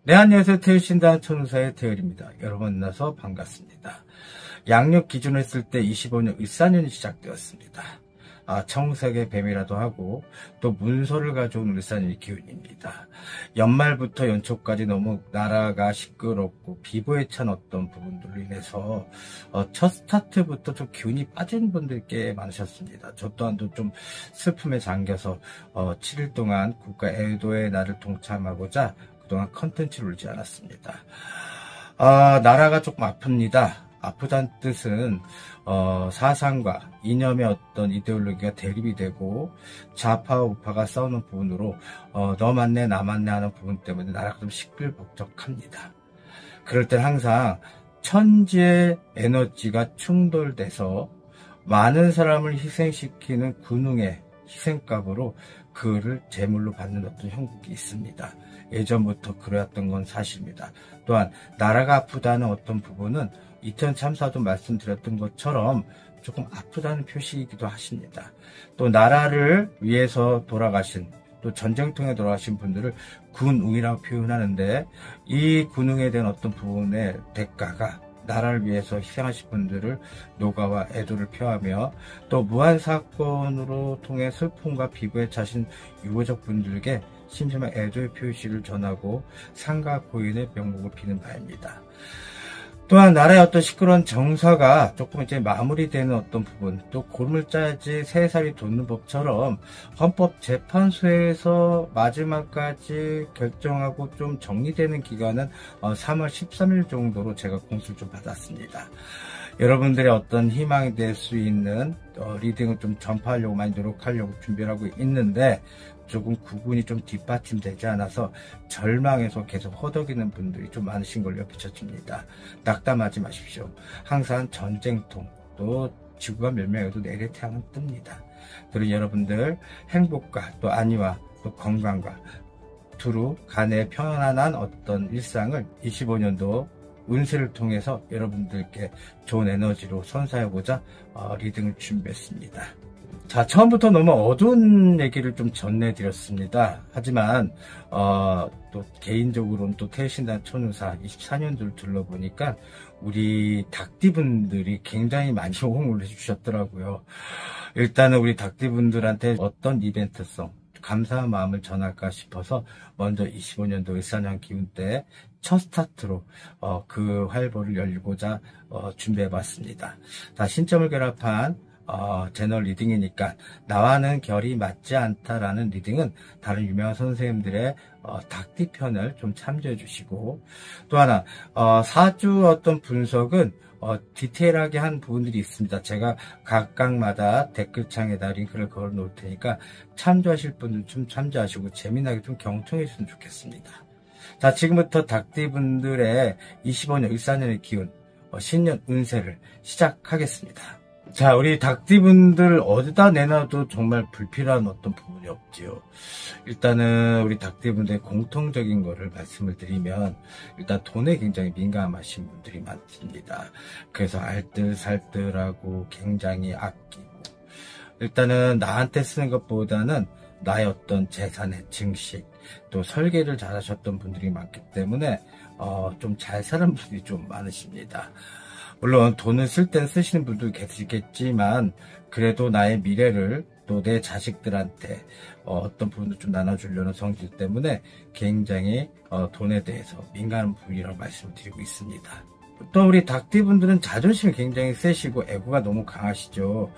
네, 안녕하세요. 태율신당 천우사의 태율입니다. 여러분 만나서 반갑습니다. 양력 기준으로 했을 때 25년 을사년이 시작되었습니다. 청색의 뱀이라도 하고 또 문서를 가져온 을사년의 기운입니다. 연말부터 연초까지 너무 나라가 시끄럽고 비보에 찬 어떤 부분들로 인해서 첫 스타트부터 좀 기운이 빠진 분들 꽤 많으셨습니다. 저 또한도 좀 슬픔에 잠겨서 7일 동안 국가 애도의 날을 동참하고자 그동안 컨텐츠를 올리지 않았습니다. 나라가 조금 아픕니다. 아프다는 뜻은 사상과 이념의 어떤 이데올로기가 대립이 되고 좌파와 우파가 싸우는 부분으로 너 맞네 나 맞네 하는 부분 때문에 나라가 좀 시끌벅적합니다. 그럴 땐 항상 천지의 에너지가 충돌돼서 많은 사람을 희생시키는 군웅의 희생값으로 그를 제물로 받는 어떤 형국이 있습니다. 예전부터 그랬던 건 사실입니다. 또한 나라가 아프다는 어떤 부분은 이태원 참사도 말씀드렸던 것처럼 조금 아프다는 표시이기도 하십니다. 또 나라를 위해서 돌아가신 또 전쟁통에 돌아가신 분들을 군웅이라고 표현하는데 이 군웅에 대한 어떤 부분의 대가가 나라를 위해서 희생하신 분들을 노가와 애도를 표하며 또 무한 사건으로 통해 슬픔과 비부에 차신 유고적 분들에게 심심한 애도의 표시를 전하고 상가 고인의 명목을 비는 바입니다. 또한 나라의 어떤 시끄러운 정사가 조금 이제 마무리되는 어떤 부분, 또 골을 짜야지 세 살이 돋는 법처럼 헌법재판소에서 마지막까지 결정하고 좀 정리되는 기간은 3월 13일 정도로 제가 공수를 좀 받았습니다. 여러분들의 어떤 희망이 될 수 있는 리딩을 좀 전파하려고 많이 노력하려고 준비를 하고 있는데 조금 구군이 좀 뒷받침되지 않아서 절망해서 계속 허덕이는 분들이 좀 많으신 걸로 비춰집니다. 낙담하지 마십시오. 항상 전쟁통 또 지구가 멸망해도 내일의 태양은 뜹니다. 그리고 여러분들 행복과 또 안위와 또 건강과 두루 간에 편안한 어떤 일상을 25년도 운세를 통해서 여러분들께 좋은 에너지로 선사해보자 리딩을 준비했습니다. 자, 처음부터 너무 어두운 얘기를 좀 전해드렸습니다. 하지만 또 개인적으로는 또 태율신당 천우사 24년도를 둘러보니까 우리 닭띠분들이 굉장히 많이 호응을 해주셨더라고요. 일단은 우리 닭띠분들한테 어떤 이벤트성 감사한 마음을 전할까 싶어서 먼저 25년도 을사년 기운 때 첫 스타트로 그 활보를 열고자 준비해봤습니다. 자, 신점을 결합한 제너럴 리딩이니까 나와는 결이 맞지 않다라는 리딩은 다른 유명한 선생님들의 닭띠 편을 좀 참조해 주시고, 또 하나 사주 어떤 분석은 디테일하게 한 부분들이 있습니다. 제가 각각마다 댓글창에다 링크를 걸어 놓을 테니까 참조하실 분은 좀 참조하시고 재미나게 좀 경청해 주시면 좋겠습니다. 자, 지금부터 닭띠분들의 25년 을사년의 기운 신년 운세를 시작하겠습니다. 자, 우리 닭띠분들 어디다 내놔도 정말 불필요한 어떤 부분이 없지요. 일단은 우리 닭띠분들의 공통적인 거를 말씀을 드리면 일단 돈에 굉장히 민감하신 분들이 많습니다. 그래서 알뜰살뜰하고 굉장히 아끼고 일단은 나한테 쓰는 것보다는 나의 어떤 재산의 증식 또 설계를 잘 하셨던 분들이 많기 때문에 좀 잘 사는 분들이 좀 많으십니다. 물론 돈을 쓸 땐 쓰시는 분도 계시겠지만 그래도 나의 미래를 또 내 자식들한테 어떤 부분도 좀 나눠주려는 성질 때문에 굉장히 돈에 대해서 민감한 부분이라고 말씀을 드리고 있습니다. 또 우리 닭띠분들은 자존심이 굉장히 세시고 애고가 너무 강하시죠.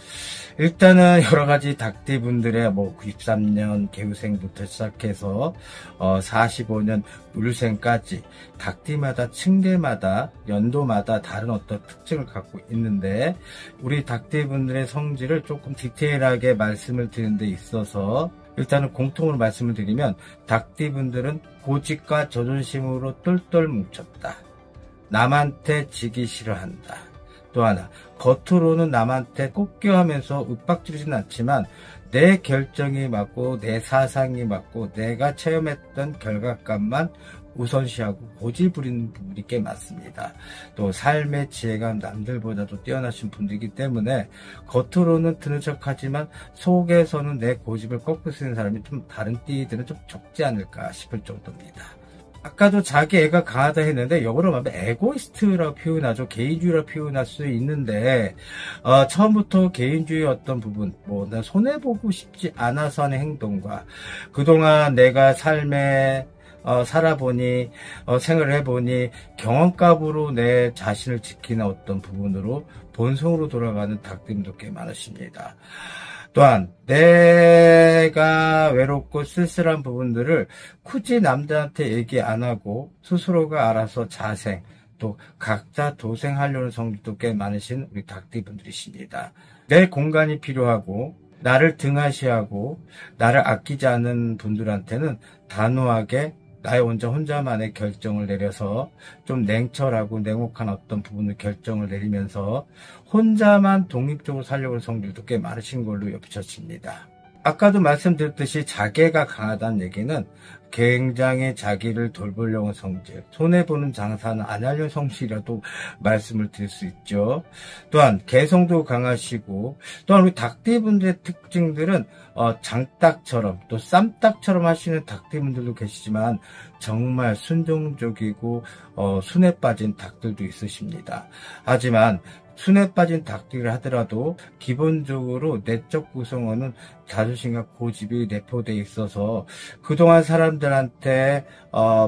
일단은 여러가지 닭띠분들의 93년 개우생부터 시작해서 45년 을생까지 닭띠마다 층계마다 연도마다 다른 어떤 특징을 갖고 있는데 우리 닭띠분들의 성질을 조금 디테일하게 말씀을 드리는 데 있어서 일단은 공통으로 말씀을 드리면 닭띠분들은 고집과 자존심으로 똘똘 뭉쳤다. 남한테 지기 싫어한다. 또 하나 겉으로는 남한테 꼽겨하면서 윽박지르지는 않지만 내 결정이 맞고 내 사상이 맞고 내가 체험했던 결과값만 우선시하고 고집 부리는 부분이 꽤 많습니다. 또 삶의 지혜가 남들보다도 뛰어나신 분들이기 때문에 겉으로는 드는 척하지만 속에서는 내 고집을 꺾을 수 있는 사람이 좀 다른 띠들은 좀 적지 않을까 싶을 정도입니다. 아까도 자기 애가 강하다 했는데 역으로 말하면 에고이스트라고 표현하죠. 개인주의라고 표현할 수 있는데 처음부터 개인주의 어떤 부분, 나 손해보고 싶지 않아서 하는 행동과 그동안 내가 삶에 살아보니 생활을 해보니 경험값으로 내 자신을 지키는 어떤 부분으로 본성으로 돌아가는 닭들도 꽤 많으십니다. 또한 내가 외롭고 쓸쓸한 부분들을 굳이 남들한테 얘기 안 하고 스스로가 알아서 자생 또 각자 도생하려는 성질도 꽤 많으신 우리 닭띠분들이십니다. 내 공간이 필요하고 나를 등하시하고 나를 아끼지 않는 분들한테는 단호하게 나의 혼자만의 결정을 내려서 좀 냉철하고 냉혹한 어떤 부분을 결정을 내리면서 혼자만 독립적으로 살려고 하는 성질도 꽤 많으신 걸로 엿비쳤습니다. 아까도 말씀드렸듯이 자괴가 강하다는 얘기는 굉장히 자기를 돌보려고 하는 성질, 손해보는 장사는 안 하려는 성질이라도 말씀을 드릴 수 있죠. 또한 개성도 강하시고 또한 우리 닭띠분들의 특징들은 장닭처럼 또 쌈닭처럼 하시는 닭띠분들도 계시지만 정말 순종적이고 순에 빠진 닭들도 있으십니다. 하지만 순에 빠진 닭들을 하더라도 기본적으로 내적 구성원은 자존심과 고집이 내포되어 있어서 그동안 사람들한테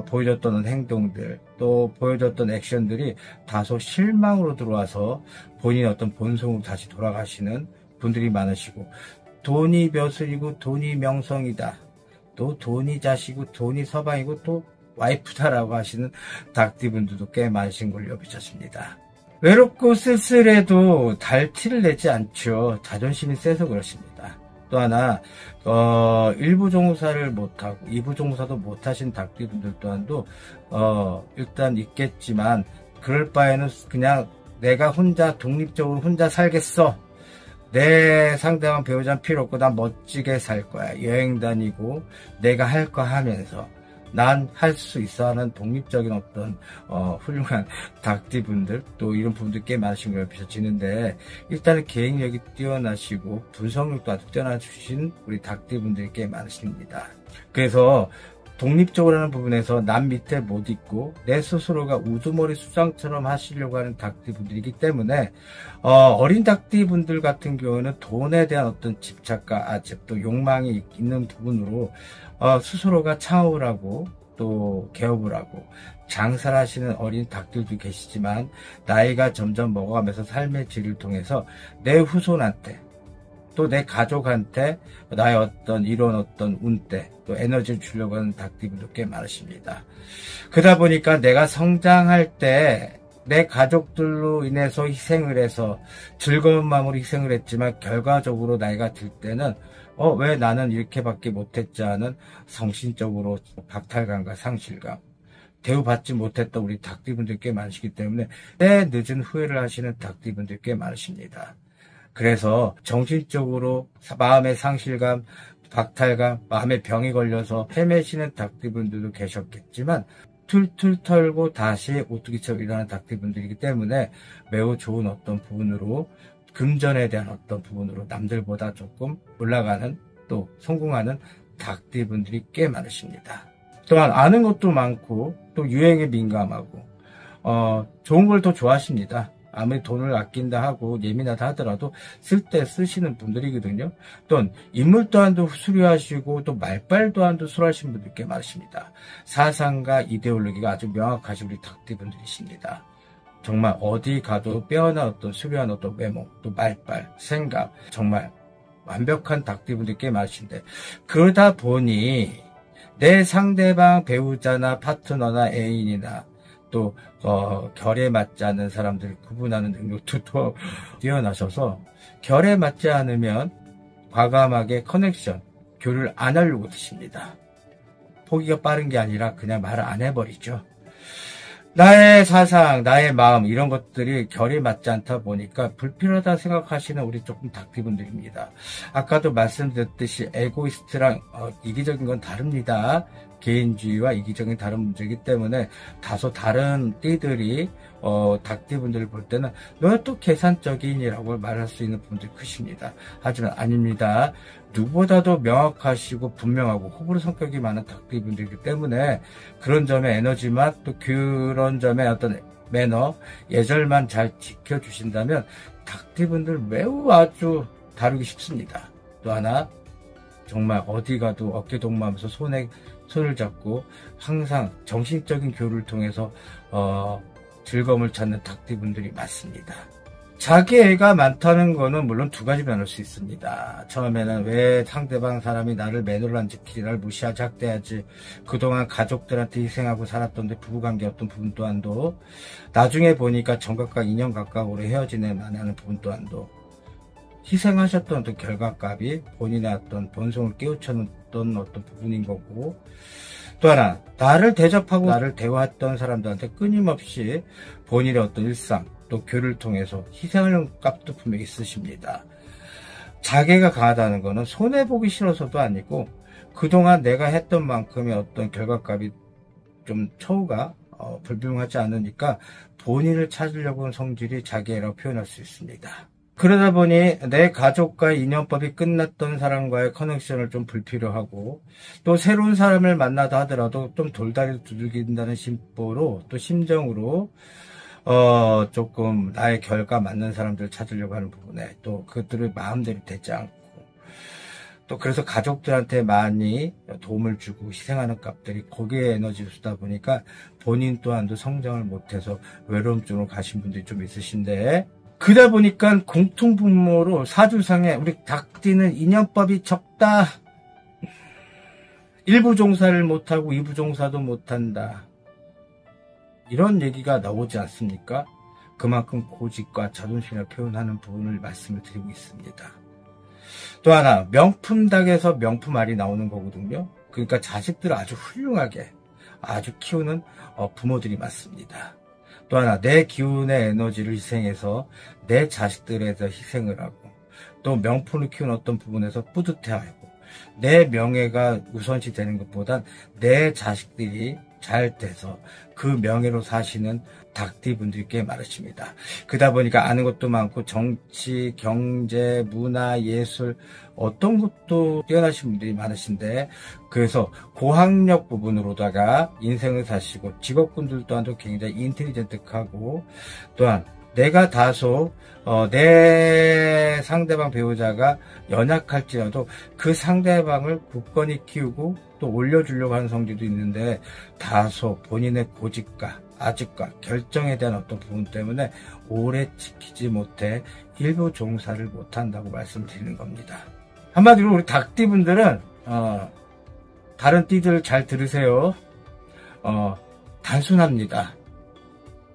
보여줬던 행동들 또 보여줬던 액션들이 다소 실망으로 들어와서 본인의 어떤 본성으로 다시 돌아가시는 분들이 많으시고 돈이 벼슬이고 돈이 명성이다 또 돈이 자시고 돈이 서방이고 또 와이프다라고 하시는 닭띠분들도 꽤 많으신 걸로 엿비쳤습니다. 외롭고 쓸쓸해도 달티를 내지 않죠. 자존심이 세서 그렇습니다. 또 하나 1부 종사를 못하고 2부 종사도 못하신 닭띠분들 또한도 일단 있겠지만 그럴 바에는 그냥 내가 혼자 독립적으로 혼자 살겠어. 내 상대방 배우자는 필요 없고 난 멋지게 살 거야. 여행 다니고 내가 할 거 하면서 난 할 수 있어 하는 독립적인 어떤 훌륭한 닭띠분들 또 이런 분들 꽤 많으신 걸 비춰지는데 일단은 계획력이 뛰어나시고 분석력도 아주 뛰어나주신 우리 닭띠분들이 꽤 많으십니다. 그래서 독립적으로 하는 부분에서 남 밑에 못 있고 내 스스로가 우두머리 수장처럼 하시려고 하는 닭띠분들이기 때문에 어린 닭띠분들 같은 경우는 돈에 대한 어떤 집착과 아집 또 욕망이 있는 부분으로 스스로가 창업을 하고 또 개업을 하고 장사를 하시는 어린 닭들도 계시지만 나이가 점점 먹어가면서 삶의 질을 통해서 내 후손한테 또 내 가족한테 나의 어떤 이런 어떤 운대 또 에너지를 주려고 하는 닭띠분도 꽤 많으십니다. 그러다 보니까 내가 성장할 때 내 가족들로 인해서 희생을 해서 즐거운 마음으로 희생을 했지만 결과적으로 나이가 들 때는 왜 나는 이렇게밖에 못했지 하는 성신적으로 박탈감과 상실감 대우받지 못했던 우리 닭띠분들 꽤 많으시기 때문에 때 늦은 후회를 하시는 닭띠분들 꽤 많으십니다. 그래서 정신적으로 마음의 상실감, 박탈감, 마음의 병이 걸려서 헤매시는 닭띠분들도 계셨겠지만 툴툴 털고 다시 오뚜기처럼 일어나는 닭띠분들이기 때문에 매우 좋은 어떤 부분으로 금전에 대한 어떤 부분으로 남들보다 조금 올라가는 또 성공하는 닭띠분들이 꽤 많으십니다. 또한 아는 것도 많고 또 유행에 민감하고 좋은 걸 더 좋아하십니다. 아무리 돈을 아낀다 하고 예민하다 하더라도 쓸 때 쓰시는 분들이거든요. 또한 인물 또한도 수려하시고 또 말빨 또한도 수려하신 분들 꽤 많으십니다. 사상과 이데올로기가 아주 명확하신 우리 닭띠분들이십니다. 정말 어디 가도 빼어난 어떤 수려한 어떤 외모 또 말빨 생각 정말 완벽한 닭띠분들이 꽤 많으신데 그러다 보니 내 상대방 배우자나 파트너나 애인이나 또 결에 맞지 않는 사람들을 구분하는 능력도 더 뛰어나셔서 결에 맞지 않으면 과감하게 커넥션, 교류를 안 하려고 드십니다. 포기가 빠른 게 아니라 그냥 말을 안 해버리죠. 나의 사상, 나의 마음 이런 것들이 결이 맞지 않다 보니까 불필요하다 생각하시는 우리 조금 닭띠분들입니다. 아까도 말씀드렸듯이 에고이스트랑 이기적인 건 다릅니다. 개인주의와 이기적인 다른 문제이기 때문에 다소 다른 띠들이 닭띠분들을 볼 때는 너 또 계산적인이라고 말할 수 있는 부분들이 크십니다. 하지만 아닙니다. 누구보다도 명확하시고 분명하고 호불호 성격이 많은 닭띠분들이기 때문에 그런 점의 에너지만 또 그런 점의 어떤 매너, 예절만 잘 지켜주신다면 닭띠분들 매우 아주 다루기 쉽습니다. 또 하나 정말 어디 가도 어깨동무하면서 손을 잡고 항상 정신적인 교류를 통해서 즐거움을 찾는 닭띠분들이 많습니다. 자기 애가 많다는 거는 물론 두 가지 변할 수 있습니다. 처음에는 왜 상대방 사람이 나를 매너를 안 지키지, 나를 무시하지, 학대하지, 그동안 가족들한테 희생하고 살았던데 부부관계였던 부분 또한도, 나중에 보니까 정각각 인연 각각으로 헤어지네 만하는 부분 또한도, 희생하셨던 어떤 결과값이 본인의 어떤 본성을 깨우쳤던 어떤 부분인 거고, 또 하나 나를 대접하고 나를 대화했던 사람들한테 끊임없이 본인의 어떤 일상 또 교류를 통해서 희생하는 값도 분명히 있으십니다. 자괴가 강하다는 것은 손해보기 싫어서도 아니고 그동안 내가 했던 만큼의 어떤 결과값이 좀 처우가 불분명하지 않으니까 본인을 찾으려고 하는 성질이 자괴라고 표현할 수 있습니다. 그러다 보니 내 가족과의 인연법이 끝났던 사람과의 커넥션을 좀 불필요하고 또 새로운 사람을 만나다 하더라도 좀 돌다리를 두들긴다는 심보로 또 심정으로 조금 나의 결과 맞는 사람들을 찾으려고 하는 부분에 또 그들의 마음대로 되지 않고 또 그래서 가족들한테 많이 도움을 주고 희생하는 값들이 거기에 에너지를 쓰다 보니까 본인 또한도 성장을 못해서 외로움 쪽으로 가신 분들이 좀 있으신데 그러다 보니까 공통분모로 사주상에 우리 닭띠는 인연법이 적다. 1부 종사를 못하고 2부 종사도 못한다. 이런 얘기가 나오지 않습니까? 그만큼 고집과 자존심을 표현하는 부분을 말씀을 드리고 있습니다. 또 하나 명품닭에서 명품알이 나오는 거거든요. 그러니까 자식들을 아주 훌륭하게 아주 키우는 부모들이 많습니다. 또 하나 내 기운의 에너지를 희생해서 내 자식들에 대해서 희생을 하고 또 명품을 키우는 어떤 부분에서 뿌듯해하고 내 명예가 우선시 되는 것보단 내 자식들이 잘 돼서 그 명예로 사시는 닭띠분들이 꽤 많으십니다. 그러다 보니까 아는 것도 많고 정치, 경제, 문화, 예술 어떤 것도 뛰어나신 분들이 많으신데 그래서 고학력 부분으로다가 인생을 사시고 직업군들 또한도 굉장히 인텔리전트하고 또한 내가 다소 내 상대방 배우자가 연약할지라도 그 상대방을 굳건히 키우고 또 올려주려고 하는 성질도 있는데 다소 본인의 고집과 아집과 결정에 대한 어떤 부분 때문에 오래 지키지 못해 일부 종사를 못한다고 말씀드리는 겁니다. 한마디로 우리 닭띠분들은 다른 띠들 잘 들으세요. 단순합니다.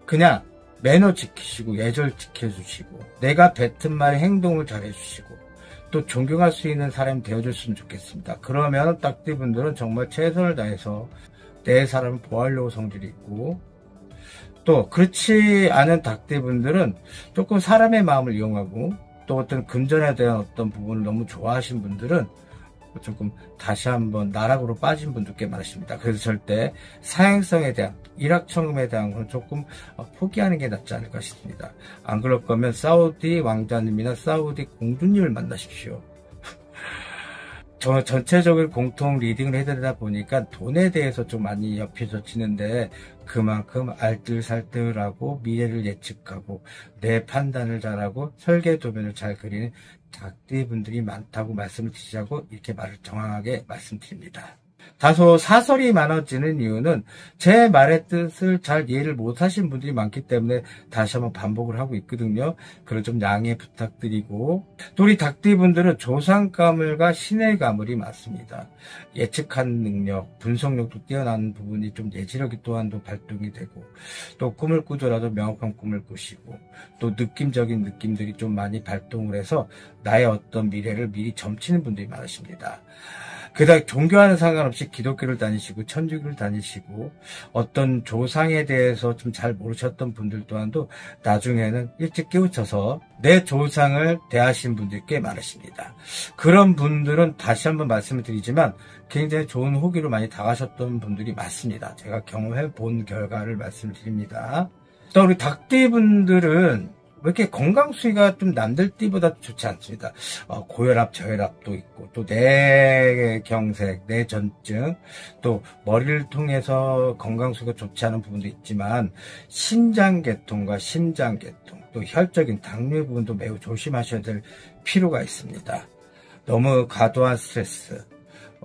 그냥 매너 지키시고 예절 지켜주시고 내가 뱉은 말 행동을 잘 해주시고 또 존경할 수 있는 사람이 되어줬으면 좋겠습니다. 그러면 닭띠분들은 정말 최선을 다해서 내 사람을 보호하려고 성질이 있고 또 그렇지 않은 닭띠분들은 조금 사람의 마음을 이용하고 또 어떤 금전에 대한 어떤 부분을 너무 좋아하신 분들은 조금 다시 한번 나락으로 빠진 분들 꽤 많으십니다. 그래서 절대 사행성에 대한 일확천금에 대한 건 조금 포기하는 게 낫지 않을까 싶습니다. 안 그럴 거면 사우디 왕자님이나 사우디 공주님을 만나십시오. 저 전체적으로 공통 리딩을 해드리다 보니까 돈에 대해서 좀 많이 옆에 젖히는데 그만큼 알뜰살뜰하고 미래를 예측하고 내 판단을 잘하고 설계도면을 잘 그리는 닭띠분들이 많다고 말씀을 드리자고 이렇게 말을 정확하게 말씀드립니다. 다소 사설이 많아지는 이유는 제 말의 뜻을 잘 이해를 못하신 분들이 많기 때문에 다시 한번 반복을 하고 있거든요. 그걸 좀 양해 부탁드리고 또 우리 닭띠분들은 조상가물과 신의 가물이 많습니다. 예측하는 능력, 분석력도 뛰어난 부분이 좀 예지력이 또한도 발동이 되고 또 꿈을 꾸더라도 명확한 꿈을 꾸시고 또 느낌적인 느낌들이 좀 많이 발동을 해서 나의 어떤 미래를 미리 점치는 분들이 많으십니다. 그다음 종교와는 상관없이 기독교를 다니시고 천주교를 다니시고 어떤 조상에 대해서 좀 잘 모르셨던 분들 또한도 나중에는 일찍 깨우쳐서 내 조상을 대하신 분들이 꽤 많으십니다. 그런 분들은 다시 한번 말씀을 드리지만 굉장히 좋은 호기로 많이 당하셨던 분들이 많습니다. 제가 경험해 본 결과를 말씀드립니다. 또 우리 닭띠 분들은 왜 이렇게 건강 수위가 좀 남들 띠보다 좋지 않습니다. 고혈압, 저혈압도 있고, 또 뇌경색, 뇌전증, 또 머리를 통해서 건강 수위가 좋지 않은 부분도 있지만, 신장계통과 심장계통, 또 혈적인 당뇨 부분도 매우 조심하셔야 될 필요가 있습니다. 너무 과도한 스트레스,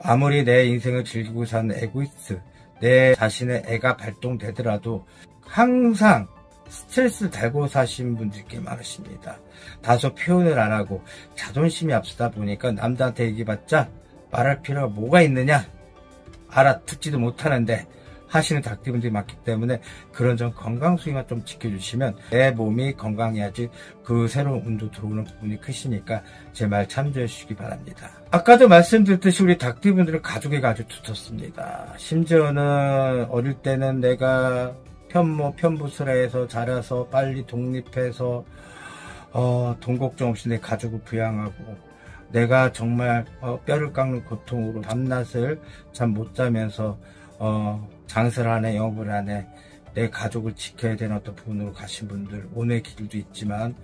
아무리 내 인생을 즐기고 사는 에고이스트, 내 자신의 애가 발동되더라도 항상 스트레스를 달고 사신 분들이 꽤 많으십니다. 다소 표현을 안 하고 자존심이 앞서다 보니까 남들한테 얘기해봤자 말할 필요가 뭐가 있느냐, 알아듣지도 못하는데 하시는 닭띠분들이 많기 때문에 그런 점 건강 수위만 좀 지켜주시면 내 몸이 건강해야지 그 새로운 운도 들어오는 부분이 크시니까 제 말 참조해 주시기 바랍니다. 아까도 말씀드렸듯이 우리 닭띠분들은 가족애가 아주 두텁습니다. 심지어는 어릴 때는 내가 편부스라해서 자라서 빨리 독립해서 돈 걱정 없이 내 가족을 부양하고 내가 정말 뼈를 깎는 고통으로 밤낮을 잠 못 자면서 장사를 하네, 영업을 하네, 내 가족을 지켜야 되는 어떤 부분으로 가신 분들, 오늘 길도 있지만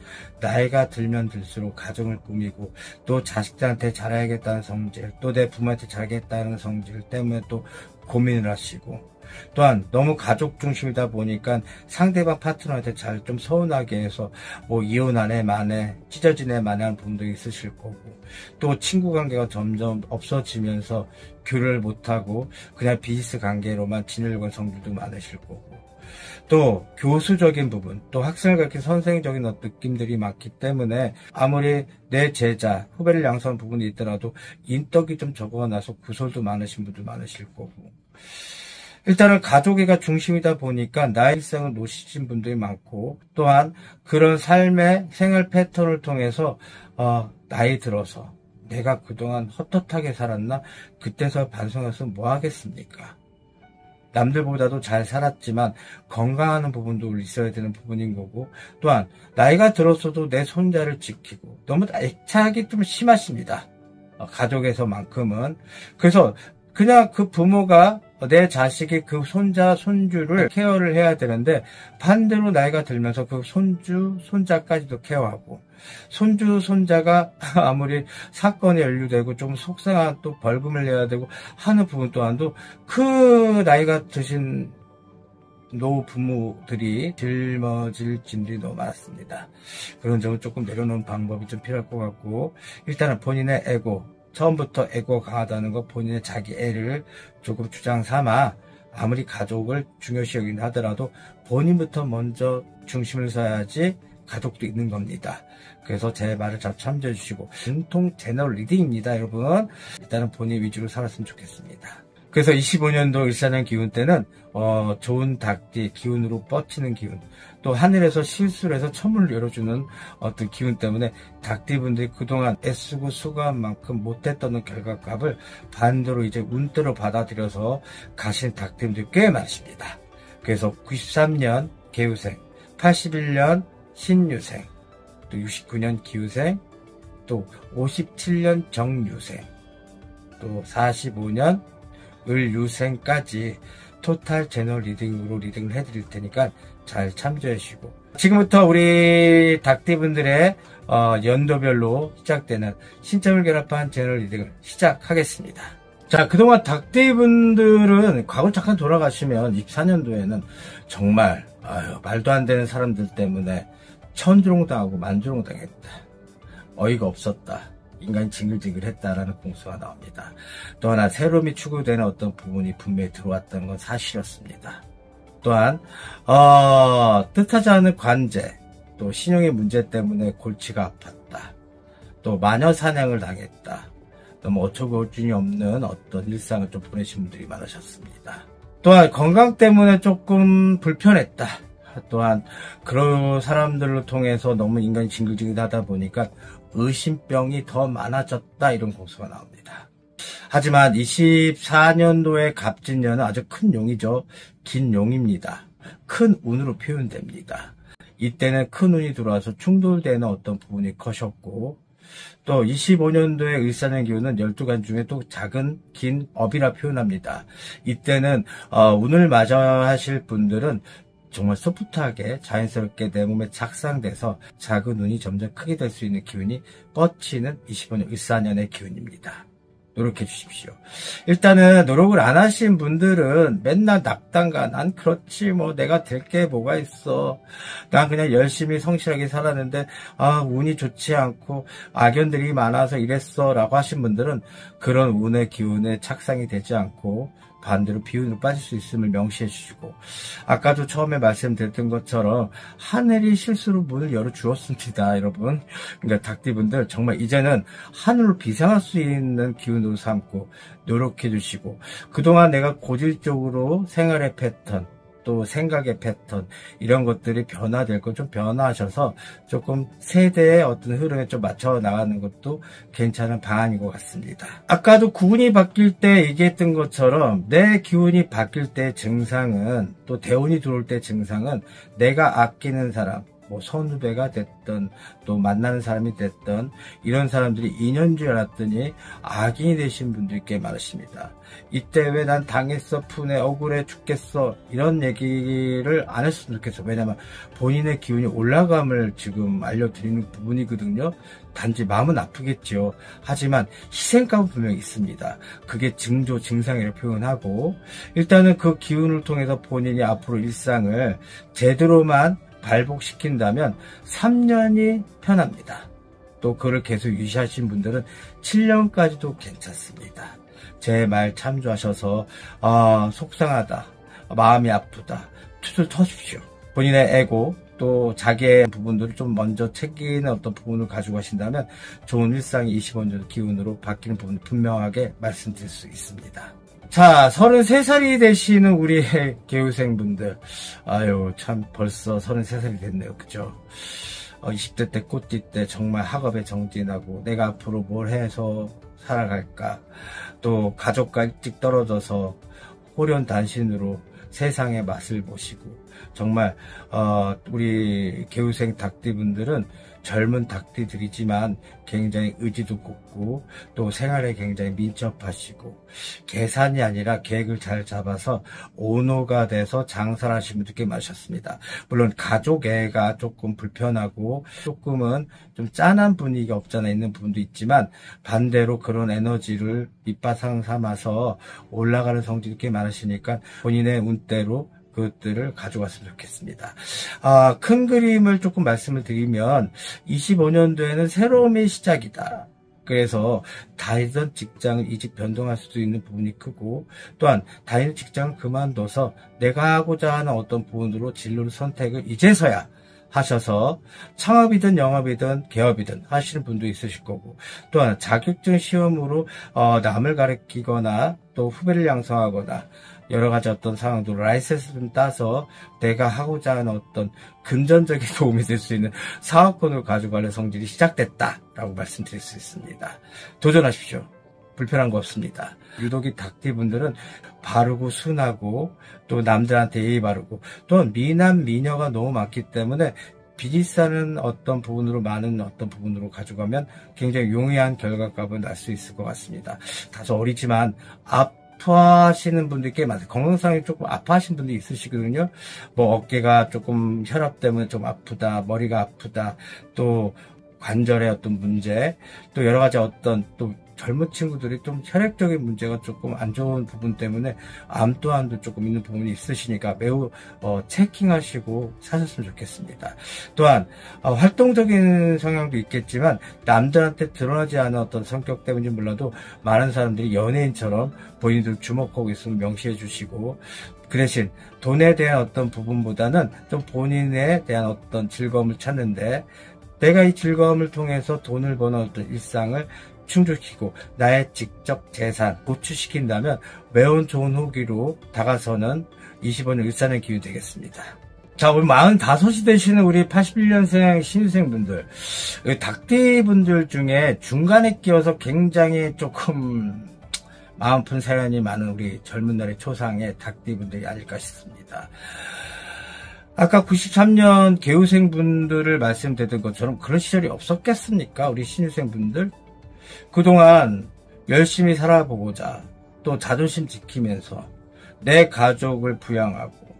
나이가 들면 들수록 가정을 꾸미고 또 자식들한테 잘해야겠다는 성질, 또 내 부모한테 잘하겠다는 성질 때문에 또 고민을 하시고, 또한 너무 가족 중심이다 보니까 상대방 파트너한테 잘 좀 서운하게 해서 뭐 이혼하네 마네, 찢어지네 마네 하는 분도 있으실 거고, 또 친구 관계가 점점 없어지면서 교류를 못하고 그냥 비즈니스 관계로만 지내려고 하는 성질도 많으실 거고, 또 교수적인 부분, 또 학생을 가르친 선생적인 느낌들이 많기 때문에 아무리 내 제자, 후배를 양성한 부분이 있더라도 인덕이 좀 적어놔서 구설도 많으신 분들 많으실 거고, 일단은 가족애가 중심이다 보니까 나의 일상을 놓치신 분들이 많고, 또한 그런 삶의 생활 패턴을 통해서 나이 들어서 내가 그동안 헛헛하게 살았나, 그때서 반성해서 뭐 하겠습니까? 남들보다도 잘 살았지만 건강하는 부분도 있어야 되는 부분인 거고, 또한 나이가 들었어도 내 손자를 지키고, 너무 애착이 좀 심하십니다. 가족에서만큼은. 그래서 그냥 그 부모가 내 자식이 그 손자, 손주를 케어를 해야 되는데 반대로 나이가 들면서 그 손주, 손자까지도 케어하고, 손주, 손자가 아무리 사건에 연루되고 좀 속상한 또 벌금을 내야 되고 하는 부분 또한도 그 나이가 드신 노 부모들이 짊어질 짐들이 너무 많습니다. 그런 점을 조금 내려놓는 방법이 좀 필요할 것 같고, 일단은 본인의 에고, 처음부터 에고가 강하다는 것, 본인의 자기 애를 조금 주장 삼아 아무리 가족을 중요시 여긴다 하더라도 본인부터 먼저 중심을 서야지 가족도 있는 겁니다. 그래서 제 말을 잘 참조해 주시고, 전통 제너럴 리딩입니다, 여러분. 일단은 본인 위주로 살았으면 좋겠습니다. 그래서 25년도 일사년 기운 때는 좋은 닭띠 기운으로 뻗치는 기운, 또 하늘에서 실수를 해서 천문을 열어주는 어떤 기운 때문에 닭띠분들이 그동안 애쓰고 수고한 만큼 못했던 결과값을 반대로 이제 운대로 받아들여서 가신 닭띠분들이 꽤 많으십니다. 그래서 93년 개우생, 81년 신유생, 또 69년 기우생, 또 57년 정유생, 또 45년 을유생까지 토탈 제너럴 리딩으로 리딩을 해드릴 테니까 잘 참조해 주시고, 지금부터 우리 닭띠분들의 연도별로 시작되는 신점을 결합한 제너럴 리딩을 시작하겠습니다. 자, 그동안 닭띠분들은 과거 잠깐 돌아가시면 24년도에는 정말 말도 안 되는 사람들 때문에 천조롱당하고 만조롱당했다, 어이가 없었다, 인간이 징글징글했다라는 공수가 나옵니다. 또 하나 새로움이 추구되는 어떤 부분이 분명히 들어왔다는 건 사실이었습니다. 또한 뜻하지 않은 관제, 또 신용의 문제 때문에 골치가 아팠다, 또 마녀 사냥을 당했다, 너무 어처구 어준이 없는 어떤 일상을 좀 보내신 분들이 많으셨습니다. 또한 건강 때문에 조금 불편했다, 또한 그런 사람들로 통해서 너무 인간이 징글징글하다 보니까 의심병이 더 많아졌다, 이런 공수가 나옵니다. 하지만 24년도의 갑진년은 아주 큰 용이죠. 긴 용입니다. 큰 운으로 표현됩니다. 이때는 큰 운이 들어와서 충돌되는 어떤 부분이 커졌고, 또 25년도의 을사년 기운은 12간 중에 또 작은 긴 업이라 표현합니다. 이때는 운을 맞아 하실 분들은 정말 소프트하게 자연스럽게 내 몸에 착상돼서 작은 운이 점점 크게 될 수 있는 기운이 뻗치는 25년 을사년의 기운입니다. 노력해 주십시오. 일단은 노력을 안 하신 분들은 맨날 낙담가, 난 그렇지 뭐 내가 될 게 뭐가 있어, 난 그냥 열심히 성실하게 살았는데 운이 좋지 않고 악연들이 많아서 이랬어 라고 하신 분들은 그런 운의 기운에 착상이 되지 않고 반대로 비운으로 빠질 수 있음을 명시해 주시고, 아까도 처음에 말씀드렸던 것처럼 하늘이 실수로 문을 열어주었습니다, 여러분. 그러니까 닭띠분들 정말 이제는 하늘로 비상할 수 있는 기운으로 삼고 노력해 주시고, 그동안 내가 고질적으로 생활의 패턴, 또 생각의 패턴, 이런 것들이 변화될 거 좀 변화하셔서 조금 세대의 어떤 흐름에 좀 맞춰 나가는 것도 괜찮은 방안인 것 같습니다. 아까도 구운이 바뀔 때 얘기했던 것처럼 내 기운이 바뀔 때 증상은, 또 대운이 들어올 때 증상은 내가 아끼는 사람, 뭐 선후배가 됐든 또 만나는 사람이 됐든 이런 사람들이 인연 줄 알았더니 악인이 되신 분들이 꽤 많으십니다. 이때 왜 난 당했어, 푼해, 억울해 죽겠어, 이런 얘기를 안 했으면 좋겠어. 왜냐면 본인의 기운이 올라감을 지금 알려드리는 부분이거든요. 단지 마음은 아프겠죠. 하지만 희생감은 분명히 있습니다. 그게 증조, 증상이라고 표현하고, 일단은 그 기운을 통해서 본인이 앞으로 일상을 제대로만 발복시킨다면 3년이 편합니다. 또 그를 계속 유지하신 분들은 7년까지도 괜찮습니다. 제 말 참조하셔서 속상하다, 마음이 아프다, 투들 터십시오. 본인의 에고, 또 자기의 부분들을 좀 먼저 챙기는 어떤 부분을 가지고 가신다면 좋은 일상이 25년 기운으로 바뀌는 부분을 분명하게 말씀드릴 수 있습니다. 자, 33살이 되시는 우리 개우생분들, 아유 참 벌써 33살이 됐네요. 그죠? 20대 때 꽃띠 때 정말 학업에 정진하고 내가 앞으로 뭘 해서 살아갈까, 또 가족과 일찍 떨어져서 호련단신으로 세상의 맛을 보시고, 정말 우리 개우생 닭띠분들은 젊은 닭띠들이지만 굉장히 의지도 곱고 또 생활에 굉장히 민첩하시고, 계산이 아니라 계획을 잘 잡아서 오너가 돼서 장사를 하시는 분들 꽤 많으셨습니다. 물론 가족애가 조금 불편하고 조금은 좀 짠한 분위기가 없잖아 있는 부분도 있지만, 반대로 그런 에너지를 밑바탕 삼아서 올라가는 성질이 꽤 많으시니까 본인의 운대로 그것들을 가져갔으면 좋겠습니다. 큰 그림을 조금 말씀을 드리면 25년도에는 새로움의 시작이다. 그래서 다니던 직장을 이직 변동할 수도 있는 부분이 크고, 또한 다니는 직장을 그만둬서 내가 하고자 하는 어떤 부분으로 진로를 선택을 이제서야 하셔서 창업이든 영업이든 개업이든 하시는 분도 있으실 거고, 또한 자격증 시험으로 남을 가르치거나 또 후배를 양성하거나 여러 가지 어떤 상황도 라이센스를 따서 내가 하고자 하는 어떤 금전적인 도움이 될 수 있는 사업권을 가져가는 성질이 시작됐다라고 말씀드릴 수 있습니다. 도전하십시오. 불편한 거 없습니다. 유독이 닭띠분들은 바르고 순하고 또 남들한테 예의 바르고, 또한 미남 미녀가 너무 많기 때문에 비즈니스하는 어떤 부분으로, 많은 어떤 부분으로 가져가면 굉장히 용이한 결과값을 날 수 있을 것 같습니다. 다소 어리지만 아파하시는 분들이 꽤 많아요. 건강상에 조금 아파하시는 분들이 있으시거든요. 뭐 어깨가 조금 혈압 때문에 좀 아프다, 머리가 아프다, 또 관절의 어떤 문제, 또 여러 가지 어떤 또 젊은 친구들이 좀 혈액적인 문제가 조금 안 좋은 부분 때문에 암 또한도 조금 있는 부분이 있으시니까 매우 체킹하시고 사셨으면 좋겠습니다. 또한 활동적인 성향도 있겠지만 남들한테 드러나지 않은 어떤 성격 때문인지 몰라도 많은 사람들이 연예인처럼 본인들 주목하고 있으면 명시해 주시고, 그 대신 돈에 대한 어떤 부분보다는 좀 본인에 대한 어떤 즐거움을 찾는데, 내가 이 즐거움을 통해서 돈을 버는 어떤 일상을 충족시키고 나의 직접 재산 보충시킨다면 매우 좋은 후기로 다가서는 25년 일산의 기운이 되겠습니다. 자, 우리 45이 되시는 우리 81년생 신입생분들, 닭띠분들 중에 중간에 끼어서 굉장히 조금 마음 아픈 사연이 많은 우리 젊은 날의 초상의 닭띠분들이 아닐까 싶습니다. 아까 93년 개우생분들을 말씀드렸던 것처럼 그런 시절이 없었겠습니까? 우리 신입생분들 그동안 열심히 살아보고자 또 자존심 지키면서 내 가족을 부양하고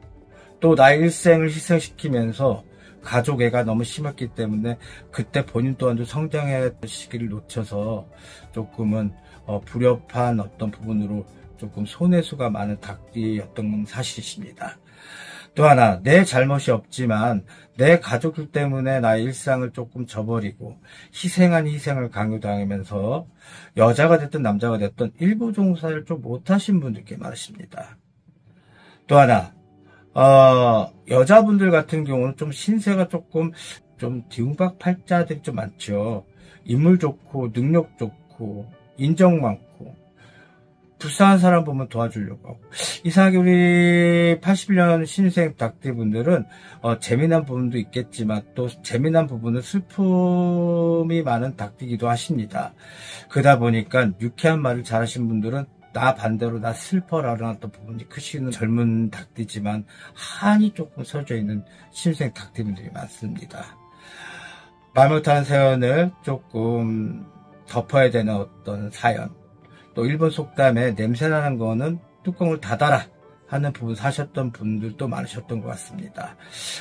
또 나의 일생을 희생시키면서 가족애가 너무 심했기 때문에 그때 본인 또한도 성장해야 할 시기를 놓쳐서 조금은 불협한 어떤 부분으로 조금 손해수가 많은 닭띠였던 건 사실이십니다. 또 하나, 내 잘못이 없지만 내 가족들 때문에 나의 일상을 조금 저버리고 희생한 희생을 강요당하면서 여자가 됐든 남자가 됐든 일부 종사를 좀 못하신 분들께 많으십니다. 또 하나, 여자분들 같은 경우는 좀 신세가 조금 좀 뒤움박팔자들이 좀 많죠. 인물 좋고 능력 좋고 인정 많고 불쌍한 사람 보면 도와주려고 하고. 이상하게 우리 81년 신생 닭띠분들은 재미난 부분도 있겠지만 또 재미난 부분은 슬픔이 많은 닭띠기도 하십니다. 그러다 보니까 유쾌한 말을 잘하신 분들은 나 반대로 나 슬퍼라는 어떤 부분이 크시는 젊은 닭띠지만 한이 조금 서져 있는 신생 닭띠분들이 많습니다. 말 못하는 사연을 조금 덮어야 되는 어떤 사연, 또 일본 속담에 냄새나는 거는 뚜껑을 닫아라 하는 부분 사셨던 분들도 많으셨던 것 같습니다.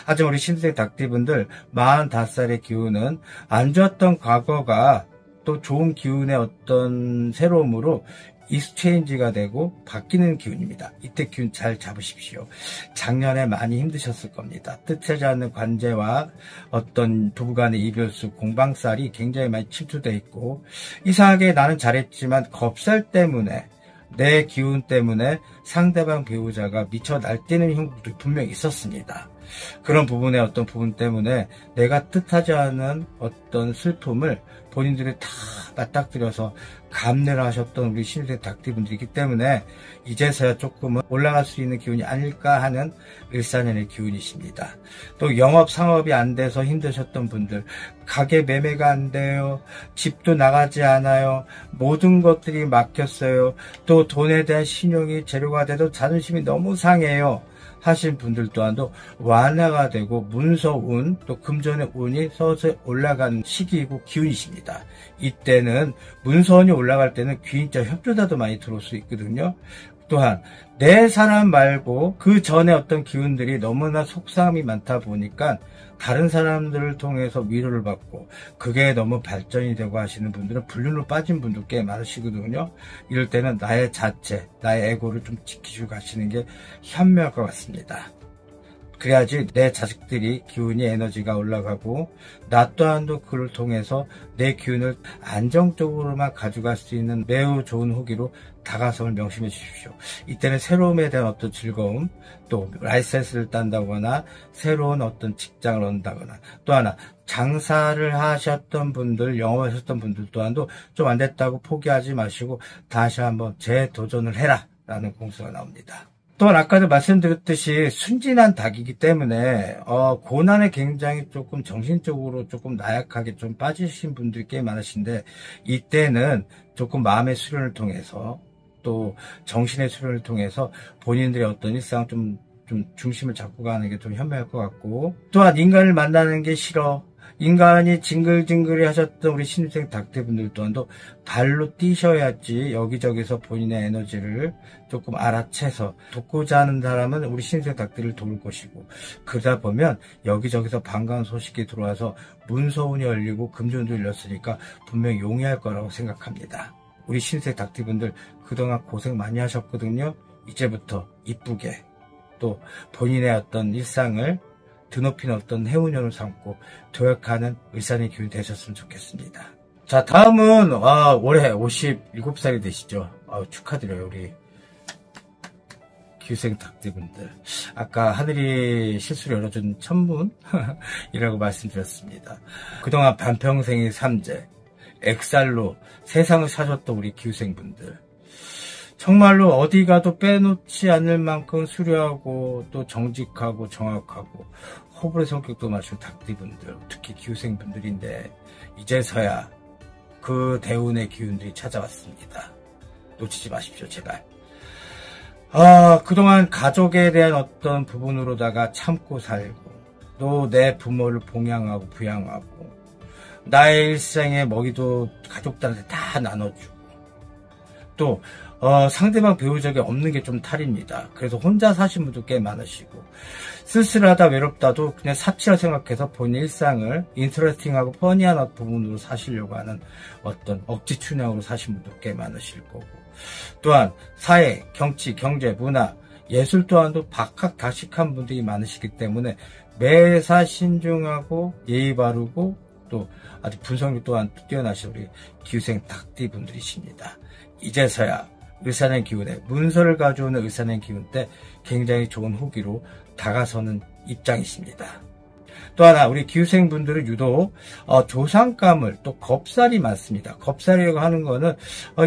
하지만 우리 신생 닭띠분들 45살의 기운은 안 좋았던 과거가 또 좋은 기운의 어떤 새로움으로 익스체인지가 되고 바뀌는 기운입니다. 이때 기운 잘 잡으십시오. 작년에 많이 힘드셨을 겁니다. 뜻하지 않는 관제와 어떤 부부간의 이별수, 공방살이 굉장히 많이 침투되어 있고, 이상하게 나는 잘했지만 겁살 때문에, 내 기운 때문에 상대방 배우자가 미쳐 날뛰는 형국도 분명히 있었습니다. 그런 부분의 어떤 부분 때문에 내가 뜻하지 않은 어떤 슬픔을 본인들이 다 맞닥뜨려서 감내를 하셨던 우리 신생 닭띠분들이기 때문에 이제서야 조금은 올라갈 수 있는 기운이 아닐까 하는 을사년의 기운이십니다. 또 영업 상업이 안 돼서 힘드셨던 분들, 가게 매매가 안 돼요, 집도 나가지 않아요, 모든 것들이 막혔어요, 또 돈에 대한 신용이 재료가 돼도 자존심이 너무 상해요 하신 분들 또한도 완화가 되고 문서운 또 금전의 운이 서서히 올라가는 시기이고 기운이십니다. 이때는 문서운이 올라갈 때는 귀인자 협조자도 많이 들어올 수 있거든요. 또한 내 사람 말고 그 전에 어떤 기운들이 너무나 속상함이 많다 보니까 다른 사람들을 통해서 위로를 받고 그게 너무 발전이 되고 하시는 분들은 불륜으로 빠진 분들 꽤 많으시거든요. 이럴 때는 나의 자체, 나의 에고를 좀 지키시고 가시는 게 현명할 것 같습니다. 그래야지 내 자식들이 기운이 에너지가 올라가고 나 또한도 그를 통해서 내 기운을 안정적으로만 가져갈 수 있는 매우 좋은 후기로 다가섬을 명심해 주십시오. 이때는 새로움에 대한 어떤 즐거움, 또 라이센스를 딴다거나 새로운 어떤 직장을 얻는다거나, 또 하나 장사를 하셨던 분들, 영업하셨던 분들 또한도 좀 안 됐다고 포기하지 마시고 다시 한번 재도전을 해라 라는 공수가 나옵니다. 또한 아까도 말씀드렸듯이 순진한 닭이기 때문에 고난에 굉장히 조금 정신적으로 조금 나약하게 좀 빠지신 분들이 꽤 많으신데, 이때는 조금 마음의 수련을 통해서 또 정신의 수련을 통해서 본인들의 어떤 일상 좀 중심을 잡고 가는 게 좀 현명할 것 같고, 또한 인간을 만나는 게 싫어, 인간이 징글징글해 하셨던 우리 신생 닭띠분들 또한도 발로 뛰셔야지 여기저기서 본인의 에너지를 조금 알아채서 돕고자 하는 사람은 우리 신생 닭띠를 도울 것이고, 그러다 보면 여기저기서 반가운 소식이 들어와서 문서운이 열리고 금전도 열렸으니까 분명히 용이할 거라고 생각합니다. 우리 신생 닭띠분들 그동안 고생 많이 하셨거든요. 이제부터 이쁘게 또 본인의 어떤 일상을 드높이는 어떤 해운년을 삼고 도약하는 을사년의 기운이 되셨으면 좋겠습니다. 자, 다음은 올해 57살이 되시죠. 축하드려요, 우리 기생 닭띠분들. 아까 하늘이 실수로 열어준 천문이라고 말씀드렸습니다. 그동안 반평생의 삼재, 액살로 세상을 사셨던 우리 기생분들, 정말로 어디 가도 빼놓지 않을 만큼 수려하고 또 정직하고 정확하고 호불의 성격도 맞춘 닭띠분들, 특히 기생분들인데 이제서야 그 대운의 기운들이 찾아왔습니다. 놓치지 마십시오, 제발. 그동안 가족에 대한 어떤 부분으로다가 참고 살고, 또 내 부모를 봉양하고 부양하고, 나의 일생의 먹이도 가족들한테 다 나눠주고, 또 상대방 배우자가 없는 게 좀 탈입니다. 그래서 혼자 사신 분도 꽤 많으시고, 쓸쓸하다 외롭다도 그냥 사치라 생각해서 본인 일상을 인터레스팅하고 퍼니한 부분으로 사시려고 하는 어떤 억지 춘향으로 사신 분도 꽤 많으실 거고, 또한 사회, 정치, 경제, 문화, 예술 또한도 박학다식한 분들이 많으시기 때문에 매사 신중하고 예의 바르고 또 아주 분석력 또한 뛰어나신 우리 기후생 닭띠 분들이십니다. 이제서야 을사년 기운에 문서를 가져오는 을사년 기운 때 굉장히 좋은 후기로 다가서는 입장이십니다. 또 하나 우리 기후생 분들은 유독 조상감을 또 겁살이 많습니다. 겁살이라고 하는 거는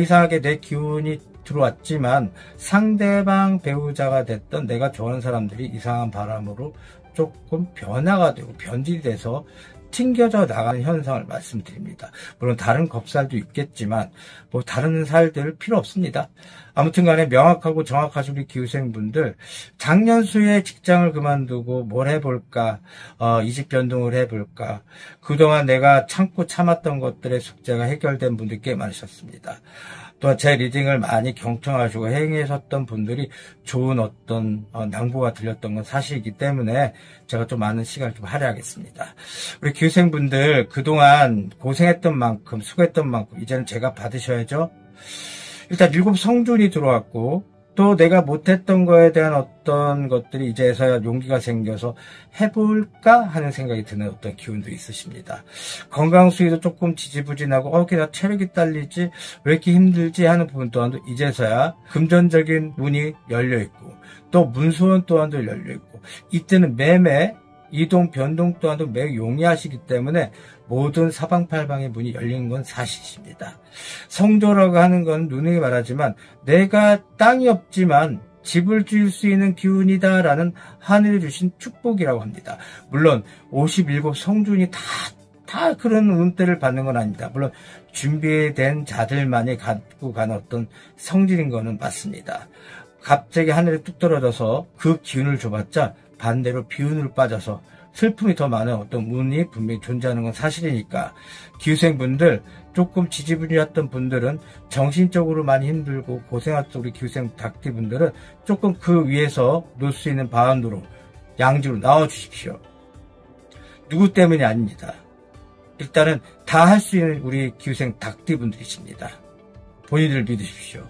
이상하게 내 기운이 들어왔지만 상대방 배우자가 됐던 내가 좋아하는 사람들이 이상한 바람으로 조금 변화가 되고 변질이 돼서 튕겨져 나가는 현상을 말씀드립니다. 물론 다른 겁살도 있겠지만 뭐 다른 살들 필요 없습니다. 아무튼 간에 명확하고 정확하신 우리 기후생분들, 작년수에 직장을 그만두고 뭘 해볼까, 이직 변동을 해볼까, 그동안 내가 참고 참았던 것들의 숙제가 해결된 분들이 꽤 많으셨습니다. 또 제 리딩을 많이 경청하시고 행하셨던 분들이 좋은 어떤 낭보가 들렸던 건 사실이기 때문에 제가 좀 많은 시간을 좀 할애하겠습니다. 우리 기후생분들 그동안 고생했던 만큼 수고했던 만큼 이제는 제가 받으셔야죠. 일단 7성준이 들어왔고 또 내가 못했던 거에 대한 어떤 것들이 이제서야 용기가 생겨서 해볼까 하는 생각이 드는 어떤 기운도 있으십니다. 건강 수위도 조금 지지부진하고 나 체력이 딸리지 왜 이렇게 힘들지 하는 부분 또한도 이제서야 금전적인 문이 열려있고 또 문소원 또한도 열려있고 이때는 매매 이동 변동 또한도 매우 용이하시기 때문에 모든 사방팔방의 문이 열리는 건 사실입니다. 성조라고 하는 건 누누이 말하지만 내가 땅이 없지만 집을 지을 수 있는 기운이다 라는 하늘이 주신 축복이라고 합니다. 물론 57성준이 다 그런 운대를 받는 건 아닙니다. 물론 준비된 자들만이 갖고 가는 어떤 성질인 거는 맞습니다. 갑자기 하늘에 뚝 떨어져서 그 기운을 줘봤자 반대로 비운으로 빠져서 슬픔이 더 많은 어떤 운이 분명히 존재하는 건 사실이니까 기후생분들 조금 지지부진했던 분들은 정신적으로 많이 힘들고 고생했던 우리 기후생 닭띠분들은 조금 그 위에서 놓을 수 있는 바운드로 양지로 나와주십시오. 누구 때문이 아닙니다. 일단은 다 할 수 있는 우리 기후생 닭띠분들이십니다. 본인을 믿으십시오.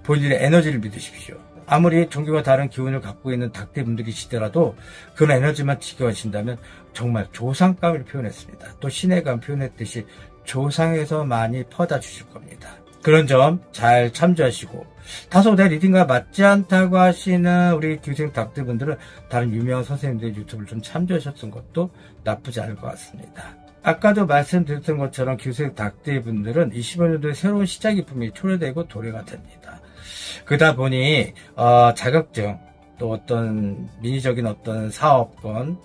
본인의 에너지를 믿으십시오. 아무리 종교가 다른 기운을 갖고 있는 닭띠분들이시더라도 그런 에너지만 지켜가신다면 정말 조상감을 표현했습니다. 또 신의감 표현했듯이 조상에서 많이 퍼다 주실 겁니다. 그런 점 잘 참조하시고 다소 내 리딩과 맞지 않다고 하시는 우리 기후생 닭띠분들은 다른 유명한 선생님들의 유튜브를 좀 참조하셨던 것도 나쁘지 않을 것 같습니다. 아까도 말씀드렸던 것처럼 기후생 닭띠분들은 25년도에 새로운 시작이 분명히 초래되고 도래가 됩니다. 그러다 보니 자격증 또 어떤 민의적인 어떤 사업권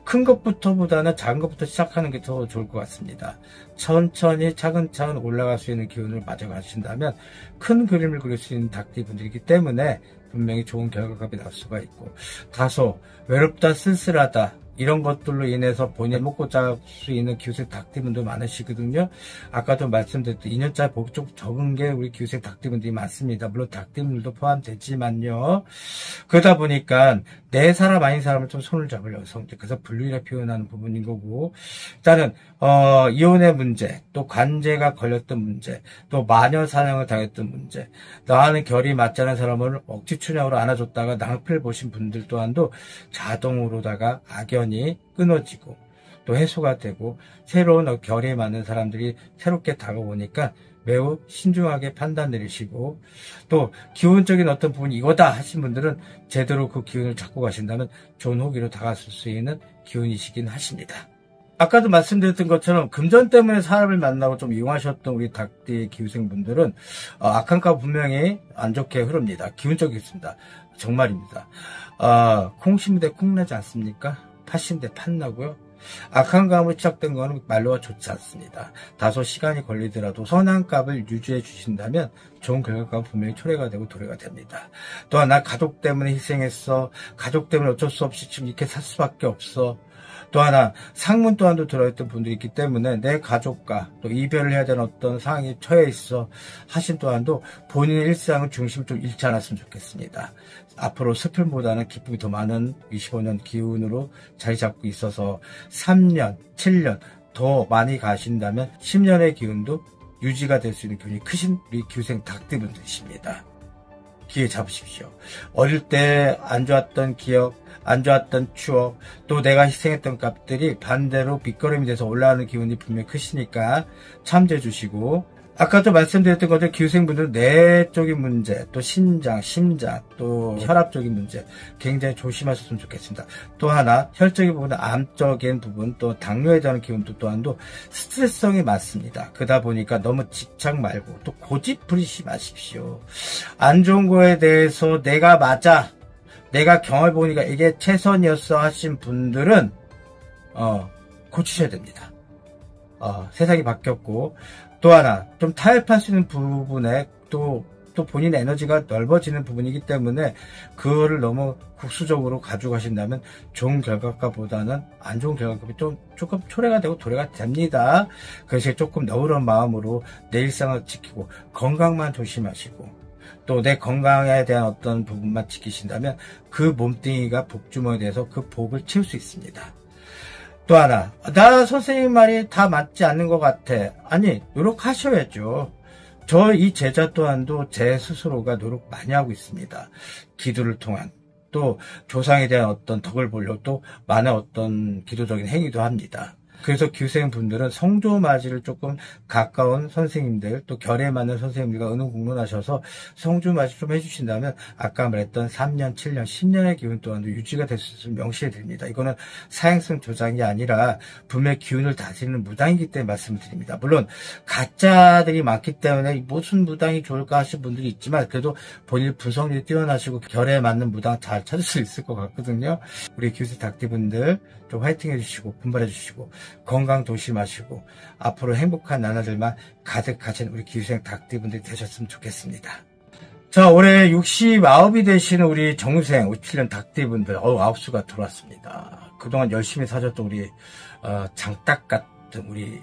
큰 것부터보다는 작은 것부터 시작하는 게 더 좋을 것 같습니다. 천천히 차근차근 올라갈 수 있는 기운을 맞아가신다면 큰 그림을 그릴 수 있는 닭띠분들이기 때문에 분명히 좋은 결과값이 날 수가 있고 다소 외롭다 쓸쓸하다 이런 것들로 인해서 본인 먹고 잘 수 있는 기후생 닭띠분들 많으시거든요. 아까도 말씀드렸듯이 2년짜리 복이 좀 적은 게 우리 기후생 닭띠분들이 많습니다. 물론 닭띠분들도 포함되지만요. 그러다 보니까 내 사람 아닌 사람을 좀 손을 잡으려서 그래서 분류라 표현하는 부분인 거고 일단은 이혼의 문제 또 관제가 걸렸던 문제 또 마녀 사냥을 당했던 문제 나와는 결이 맞지 않은 사람을 억지춘향으로 안아줬다가 낭패를 보신 분들 또한도 자동으로다가 악연이 끊어지고 또 해소가 되고 새로운 결에 맞는 사람들이 새롭게 다가오니까 매우 신중하게 판단 내리시고 또 기운적인 어떤 부분이 이거다 하신 분들은 제대로 그 기운을 잡고 가신다면 좋은 호기로 다가설 수 있는 기운이시긴 하십니다. 아까도 말씀드렸던 것처럼 금전 때문에 사람을 만나고 좀 이용하셨던 우리 닭띠 기후생분들은 악한가 분명히 안 좋게 흐릅니다. 기운적이겠습니다. 정말입니다. 콩 심은데 콩 나지 않습니까? 팥 심은데 팥 나고요. 악한 감으로 시작된 거는 말로가 좋지 않습니다. 다소 시간이 걸리더라도 선한 값을 유지해 주신다면 좋은 결과가 분명히 초래가 되고 도래가 됩니다. 또한 나 가족 때문에 희생했어. 가족 때문에 어쩔 수 없이 지금 이렇게 살 수밖에 없어. 또 하나 상문 또한도 들어있던 분들이 있기 때문에 내 가족과 또 이별을 해야 되는 어떤 상황이 처해 있어 하신 또한도 본인의 일상을 중심을 좀 잃지 않았으면 좋겠습니다. 앞으로 슬픔보다는 기쁨이 더 많은 25년 기운으로 자리 잡고 있어서 3년, 7년 더 많이 가신다면 10년의 기운도 유지가 될 수 있는 기운이 크신 우리 기생 닭띠분들이십니다. 기회 잡으십시오. 어릴 때 안 좋았던 기억, 안 좋았던 추억, 또 내가 희생했던 값들이 반대로 빗거름이 돼서 올라가는 기운이 분명히 크시니까 참조해 주시고, 아까도 말씀드렸던 것처럼 기생분들은 뇌적인 문제, 또 신장, 심장, 또 혈압적인 문제 굉장히 조심하셨으면 좋겠습니다. 또 하나 혈적인 부분은 암적인 부분, 또 당뇨에 대한 기운도 또한도 스트레스성이 많습니다. 그러다 보니까 너무 집착 말고 또 고집 부리지 마십시오. 안 좋은 거에 대해서 내가 맞아, 내가 경험해보니까 이게 최선이었어 하신 분들은 고치셔야 됩니다. 세상이 바뀌었고, 또 하나 좀 타협할 수 있는 부분에 또 본인의 에너지가 넓어지는 부분이기 때문에 그거를 너무 국수적으로 가져가신다면 좋은 결과값보다는 안 좋은 결과값이 조금 초래가 되고 도래가 됩니다. 그래서 조금 너그러운 마음으로 내 일상을 지키고 건강만 조심하시고, 또 내 건강에 대한 어떤 부분만 지키신다면 그 몸뚱이가 복주머니에 대해서 그 복을 채울 수 있습니다. 또 하나, 나 선생님 말이 다 맞지 않는 것 같아. 아니, 노력하셔야죠. 저 이 제자 또한도 제 스스로가 노력 많이 하고 있습니다. 기도를 통한, 또 조상에 대한 어떤 덕을 보려고 또 많은 어떤 기도적인 행위도 합니다. 그래서 기생분들은 성조맞이를 조금 가까운 선생님들, 또 결에 맞는 선생님들과 은은공론하셔서 성조맞이 좀 해주신다면 아까 말했던 3년, 7년, 10년의 기운 또한도 유지가 될 수 있음을 명시해 드립니다. 이거는 사행성 조장이 아니라 분명히 기운을 다스리는 무당이기 때문에 말씀을 드립니다. 물론 가짜들이 많기 때문에 무슨 무당이 좋을까 하시는 분들이 있지만, 그래도 본인 분석력이 뛰어나시고 결에 맞는 무당 잘 찾을 수 있을 것 같거든요. 우리 기생 닭띠분들 좀 화이팅 해주시고 분발해 주시고 건강 조심하시고 앞으로 행복한 나날들만 가득하신 우리 기생 닭띠분들이 되셨으면 좋겠습니다. 자, 올해 69이 되시는 우리 정생 57년 닭띠분들, 9수가 들어왔습니다. 그동안 열심히 사셨던 우리 장딱 같은 우리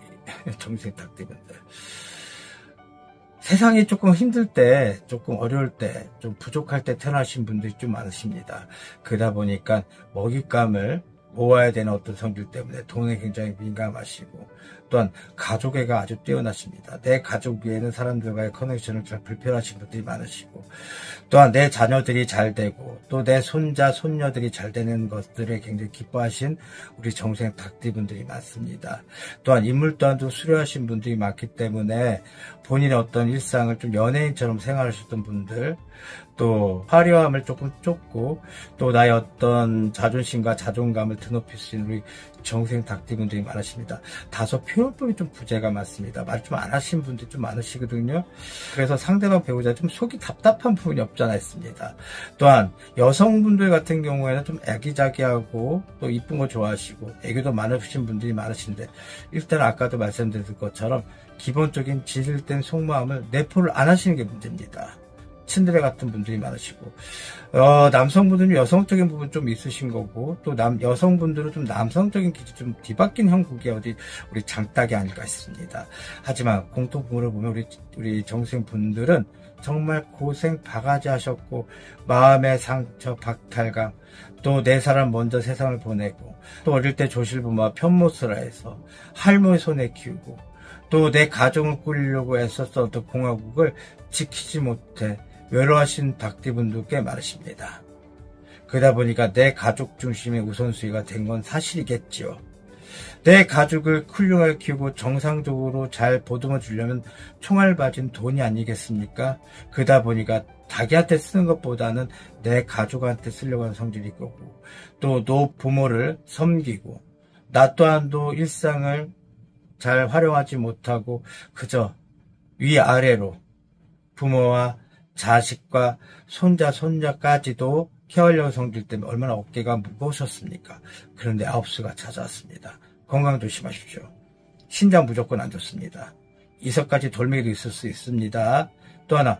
정생 닭띠분들, 세상이 조금 힘들 때, 조금 어려울 때, 좀 부족할 때 태어나신 분들이 좀 많으십니다. 그러다 보니까 먹잇감을 모아야 되는 어떤 성질 때문에 돈에 굉장히 민감하시고, 또한 가족애가 아주 뛰어나십니다. 내 가족 외에는 사람들과의 커넥션을 잘 불편하신 분들이 많으시고, 또한 내 자녀들이 잘 되고 또 내 손자 손녀들이 잘 되는 것들에 굉장히 기뻐하신 우리 정생 닭띠분들이 많습니다. 또한 인물 또한도 수료하신 분들이 많기 때문에 본인의 어떤 일상을 좀 연예인처럼 생활하셨던 분들, 또 화려함을 조금 쫓고 또 나의 어떤 자존심과 자존감을 드높일 수 있는 우리 정생 닭띠분들이 많으십니다. 다소 표현법이 좀 부재가 많습니다. 말 좀 안 하신 분들이 좀 많으시거든요. 그래서 상대방 배우자 좀 속이 답답한 부분이 없지 않아 있습니다. 또한 여성분들 같은 경우에는 좀 애기자기하고 또 이쁜 거 좋아하시고 애교도 많으신 분들이 많으신데, 일단 아까도 말씀드린 것처럼 기본적인 진실된 속마음을 내포를 안 하시는 게 문제입니다. 친드레 같은 분들이 많으시고, 남성분들은 여성적인 부분 좀 있으신 거고, 또 여성분들은 좀 남성적인 기질 좀 뒤바뀐 형국이 우리 장딱이 아닐까 싶습니다. 하지만 공통분모를 보면 우리 정생분들은 정말 고생 바가지 하셨고, 마음의 상처, 박탈감, 또 내 사람 먼저 세상을 보내고, 또 어릴 때 조실부모와 편모스라 해서 할머니 손에 키우고, 또 내 가정을 꾸리려고 애썼던 어떤 공화국을 지키지 못해 외로워하신 닭띠분도 꽤 많으십니다. 그러다 보니까 내 가족 중심의 우선순위가 된 건 사실이겠지요. 내 가족을 훌륭하게 키우고 정상적으로 잘 보듬어 주려면 총알 맞은 돈이 아니겠습니까? 그러다 보니까 자기한테 쓰는 것보다는 내 가족한테 쓰려고 하는 성질이 거고, 또 부모를 섬기고, 나 또한도 일상을 잘 활용하지 못하고 그저 위아래로 부모와 자식과 손자 손자까지도 케어하려는 성질 때문에 얼마나 어깨가 무거우셨습니까? 그런데 9수가 찾아왔습니다. 건강 조심하십시오. 신장 무조건 안 좋습니다. 이석까지 돌멩이도 있을 수 있습니다. 또 하나,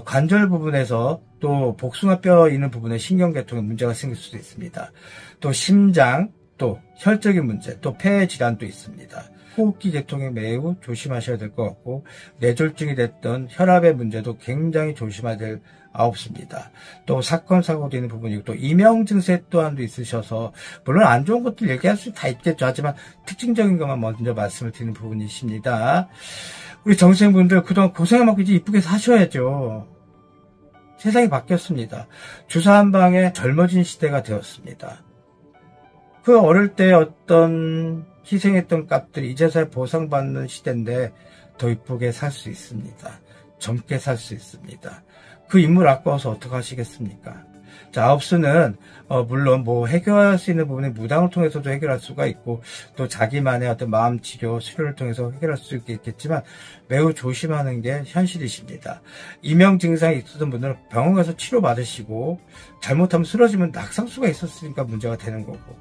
관절 부분에서 또 복숭아뼈 있는 부분에 신경계통에 문제가 생길 수도 있습니다. 또 심장, 또 혈적인 문제, 또 폐 질환도 있습니다. 호흡기 계통에 매우 조심하셔야 될 것 같고, 뇌졸중이 됐던 혈압의 문제도 굉장히 조심해야 될 9수입니다. 또 사건 사고도 있는 부분이고, 또 이명 증세 또한도 있으셔서, 물론 안 좋은 것들 얘기할 수 다 있겠죠. 하지만 특징적인 것만 먼저 말씀을 드리는 부분이십니다. 우리 정생분들 그동안 고생하고 이제 이쁘게 사셔야죠. 세상이 바뀌었습니다. 주사 한 방에 젊어진 시대가 되었습니다. 그 어릴 때 어떤 희생했던 값들이 이제서야 보상받는 시대인데 더 이쁘게 살 수 있습니다. 젊게 살 수 있습니다. 그 인물 아까워서 어떻게 하시겠습니까? 자, 9수는 물론 뭐 해결할 수 있는 부분은 무당을 통해서도 해결할 수가 있고, 또 자기만의 어떤 마음 치료, 치료를 통해서 해결할 수 있겠지만 매우 조심하는 게 현실이십니다. 이명 증상이 있었던 분들은 병원 가서 치료 받으시고, 잘못하면 쓰러지면 낙상수가 있었으니까 문제가 되는 거고,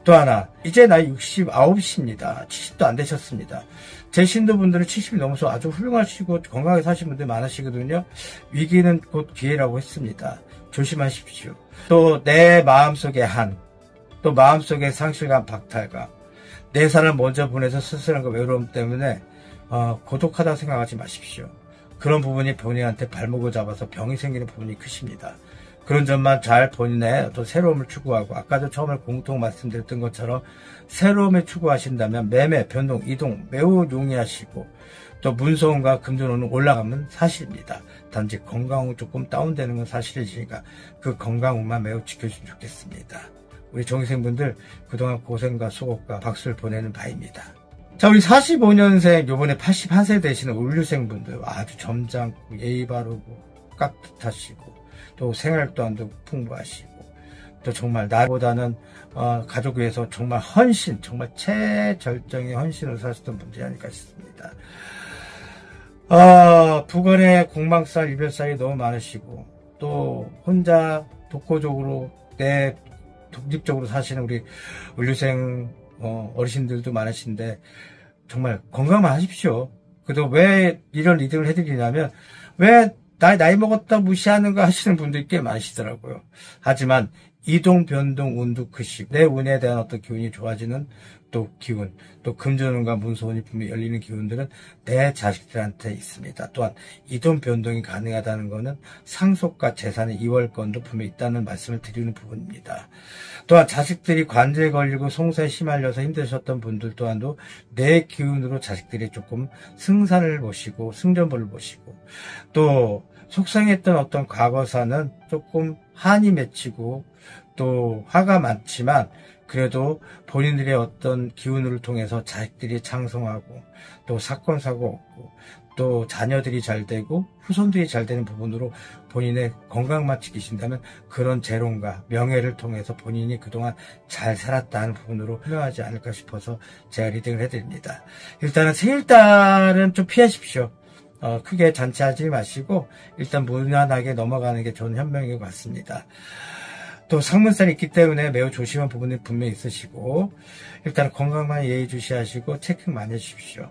또 하나, 이제 나이 69입니다. 70도 안 되셨습니다. 제 신도분들은 70이 넘어서 아주 훌륭하시고 건강하게 사신 분들 많으시거든요. 위기는 곧 기회라고 했습니다. 조심하십시오. 또 내 마음속의 한, 또 마음속의 상실감, 박탈감, 내 사람 먼저 보내서 스스로가 외로움 때문에 고독하다 생각하지 마십시오. 그런 부분이 본인한테 발목을 잡아서 병이 생기는 부분이 크십니다. 그런 점만 잘 본인의 어떤 새로움을 추구하고, 아까도 처음에 공통 말씀드렸던 것처럼 새로움을 추구하신다면 매매, 변동, 이동 매우 용이하시고, 또 문서운과 금전운은 올라가면 사실입니다. 단지 건강은 조금 다운되는 건 사실이니까 그 건강운만 매우 지켜주시면 좋겠습니다. 우리 정생분들 그동안 고생과 수고과 박수를 보내는 바입니다. 자, 우리 45년생 요번에 81세 되시는 울류생분들 아주 점잖고 예의 바르고 깍듯하시고, 또 생활 또한도 풍부하시고, 또 정말 나보다는 가족 위해서 정말 헌신, 정말 최절정의 헌신으로 사셨던 분들이 아닐까 싶습니다. 부관의 공방살, 이별살이 너무 많으시고, 또 혼자 독고적으로 독립적으로 사시는 우리 울류생 어르신들도 많으신데 정말 건강만 하십시오. 그래도 왜 이런 리딩을 해드리냐면, 왜 나이 먹었다 무시하는 거 하시는 분들이 꽤 많으시더라고요. 하지만 이동, 변동, 운도 크시고, 내 운에 대한 어떤 기운이 좋아지는 또 기운, 또 금전운과 문서운이 분명히 열리는 기운들은 내 자식들한테 있습니다. 또한 이동, 변동이 가능하다는 것은 상속과 재산의 이월권도 분명히 있다는 말씀을 드리는 부분입니다. 또한 자식들이 관제에 걸리고 송사에 시말려서 힘드셨던 분들 또한도 내 기운으로 자식들이 조금 승산을 보시고 승전보를 보시고, 또 속상했던 어떤 과거사는 조금 한이 맺히고 또 화가 많지만 그래도 본인들의 어떤 기운을 통해서 자식들이 창성하고, 또 사건 사고 없고, 또 자녀들이 잘 되고 후손들이 잘 되는 부분으로 본인의 건강만 지키신다면 그런 재론과 명예를 통해서 본인이 그동안 잘 살았다는 부분으로 훌륭하지 않을까 싶어서 제가 리딩을 해드립니다. 일단은 생일달은 좀 피하십시오. 크게 잔치하지 마시고 일단 무난하게 넘어가는 게 좋은 현명인 것 같습니다. 또 상문살이 있기 때문에 매우 조심한 부분이 분명히 있으시고, 일단 건강만 예의주시하시고 체크 많이 해주십시오.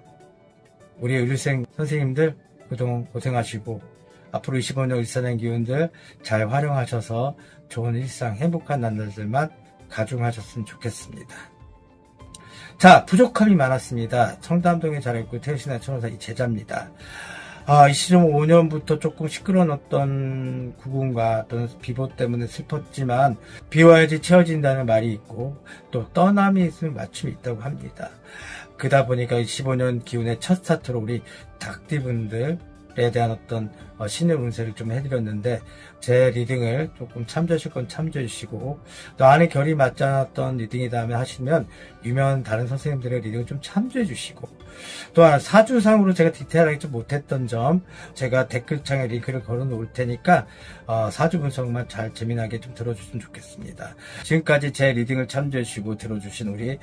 우리 의료생 선생님들 그동안 고생하시고 앞으로 25년 일산의 기운들 잘 활용하셔서 좋은 일상, 행복한 날들만 가중하셨으면 좋겠습니다. 자, 부족함이 많았습니다. 청담동에 자랐고 태신의 천호사 이 제자입니다. 25년부터 조금 시끄러웠던 구군과 또는 비보 때문에 슬펐지만 비와야지 채워진다는 말이 있고, 또 떠남이 있으면 맞춤이 있다고 합니다. 그러다 보니까 15년 기운의 첫 스타트로 우리 닭띠분들에 대한 어떤 신의 운세를 좀 해드렸는데, 제 리딩을 조금 참조하실 건 참조해 주시고, 또 안에 결이 맞지 않았던 리딩이다 하면 하시면 유명한 다른 선생님들의 리딩을 좀 참조해 주시고, 또한 사주상으로 제가 디테일하게 좀 못했던 점 제가 댓글창에 링크를 걸어 놓을 테니까 사주 분석만 잘 재미나게 좀 들어주시면 좋겠습니다. 지금까지 제 리딩을 참조해 주시고 들어주신 우리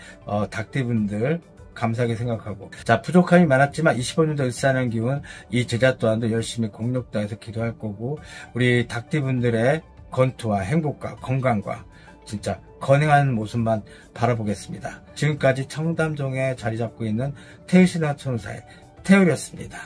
닭띠분들 감사하게 생각하고, 자, 부족함이 많았지만 25년도 일사하는 기운 이 제자 또한도 열심히 공력다해서 기도할 거고, 우리 닭띠분들의 건투와 행복과 건강과 진짜 건행한 모습만 바라보겠습니다. 지금까지 청담동에 자리 잡고 있는 태일신화 천사의 태율이었습니다.